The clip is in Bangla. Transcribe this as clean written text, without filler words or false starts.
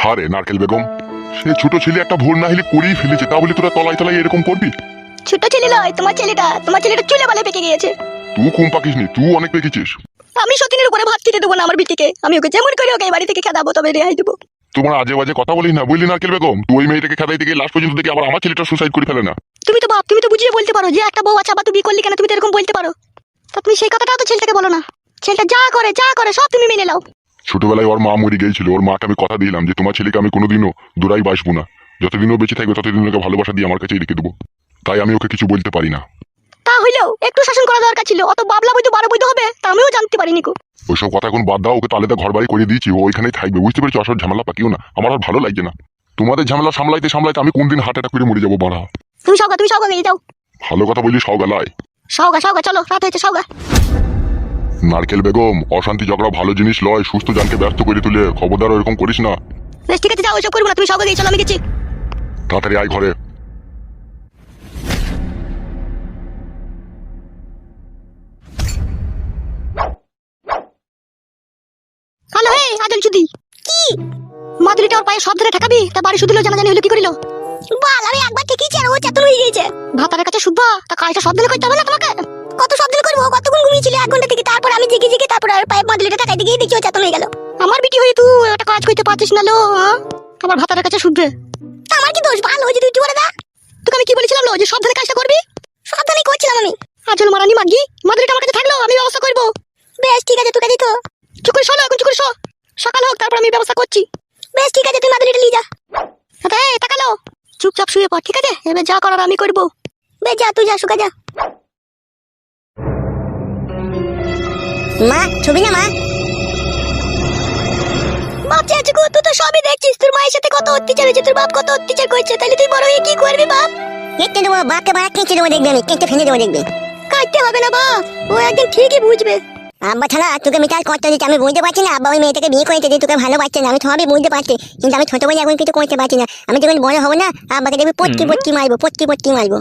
হারে নারকেল বেগম, সে ছোট ছেলে একটা ভুল না হলে করেই ফেলেছে, তা বলে তোরা তলায় তলায় এরকম করবি? ছোট ছেলে নয়, তোমার ছেলেটা চুলে বালে পেকে গিয়েছে। তুই কম পাকিস নি, তুই অনেক পেকেছিস। আমি সতীনের উপরে ভাত খেতে দেবো না আমার বিটিকে। আমি ওকে যেমন করে ওকে এই বাড়ি থেকে খেদাবো, তবে রেহাই দেবো। তোমার আজে বাজে কথা বলিস না, বুঝলি নারকেল বেগম? তুই ওই মেয়েটাকে খেদাইতে গিয়ে লাস্ট পর্যন্ত দেখি আবার আমার ছেলেটা সুসাইড করে ফেলে না। তুমি তো বাপ, তুমি তো বুঝিয়ে বলতে পারো যে একটা বউ আছে, আবার তুমি বিয়ে করলি কেন? তুমি তো এরকম বলতে পারো। তা তুমি সেই কথাটাও তো ছেলেটাকে বলো না। ছেলেটা যা করে সব তুমি মেনে নাও। ছোটবেলায় ওর মা মরে গিয়েছিল, ওর মাকে আমি কথা দিলাম যে তোমার ছেলেকে আমি কোনোদিনও দূরাই বাসবো না, যতদিন ও বেঁচে থাকবে ততদিন ওকে ভালোবাসা দিয়ে আমার কাছেই রেখে দেবো। তাই আমি ওকে কিছু বলতে পারি না। তা হইলেও একটু শাসন করা দরকার ছিল। অত বাবলা বৈধ বারো বৈধ হবে তা আমিও জানতে পারিনি কো। ওইসব কথা এখন বাদ দাও, ওকে তালেতে ঘর বাড়ি করে দিয়েছি, ও ওইখানেই থাকবে, বুঝতে পেরেছি? আসল ঝামেলা পাকিও না, আমার আর ভালো লাগছে না তোমাদের ঝামেলা সামলাইতে সামলাইতে। আমি কোন দিন হার্ট অ্যাটাক করে মরে যাবো বাড়া। তুমি সওগা গিয়ে যাও। ভালো কথা বললি সওগালায়। সওগা চলো, রাত হয়েছে সওগা। নারকেল বেগম, অশান্তি ঝগড়া ভালো জিনিস লয়, সুস্থ জানকে ব্যস্ত করে তুলে। খবরদার এরকম করিস না। বেশ ঠিক আছে, যাও, ওইসব করবো না। তুমি সওগা গিয়ে চলো, আমি গেছি। তাড়াতাড়ি আয় ঘরে। হ্যালো, হে আদল চুদি। কি মাদুরিটা ওর পায়ে সব ধরে ঠেকাবি? তা বাড়ি শুধু জানাজানি হলো কি করিল? বল, আমি একবার ঠিকই ছিল, ও চাতুর হয়ে গিয়েছে। ভাতারের কাছে শুধবা, তা কাজটা সব দিলে করতে হবে না তোমাকে? কত সব দিলে করবো? কতক্ষণ ঘুমিয়েছিলে? 1 ঘন্টা থেকে। তারপর আমি জেগে তারপর আর পায়ে মাদুরিটা ঠেকাইতে গিয়ে দেখি ও চাতুর হয়ে গেল। আমার বিটি হয়ে তুই একটা কাজ করতে পারছিস না লো? আমার ভাতারের কাছে শুধবে। আমার কি দোষ? ভালো হয়েছে তুই কি বলে দা। তোকে আমি কি বলেছিলাম লো যে সাবধানে কাজটা করবি? সাবধানে করছিলাম আমি। আজল মারানি মাগি, মাদুরিটা আমার কাছে থাকলো, আমি ব্যবস্থা করবো। বেশ ঠিক আছে, তোকে দিতো। চুপ করে শোনো, এখন চুপ করে শো। সকাল হোক, তারপর আমি ব্যবস্থা করছি। বেশ ঠিক আছে, তুই মাদুরিটা নিয়ে যা। এই তাকালো, চুপচাপ শুয়ে পড়, ঠিক আছে? এবার যা করার আমি করবো। বেশ যা, তুই যা, শুকা যা। মা ছবি না মা। বাপ চাচু গো, তুই তো সবই দেখছিস। তোর মায়ের সাথে কত অত্যাচার হয়েছে, তোর বাপ কত অত্যাচার করছে। তাহলে তুই বড় হয়ে কি করবি বাপ? কেটে দেবো বাপকে, মারা কেটে দেবো, দেখবি আমি কেটে ফেলে দেবো, দেখবি। কাটতে হবে না বাপ, ও একদিন ঠিকই বুঝবে। আব্বা ছাড়া তোকে মিটার করতে দিচ্ছি, আমি বুঝতে পারছি না। আব্বা ওই মেয়েটাকে বিয়ে করেছে যে তোকে ভালোবাসছে না, আমি সবই বুঝতে পারছি, কিন্তু আমি ছোট বলে এখন কিছু করতে পারছি না। আমি যখন বড় হবো না, আব্বাকে দেখবি পটকি মারবো।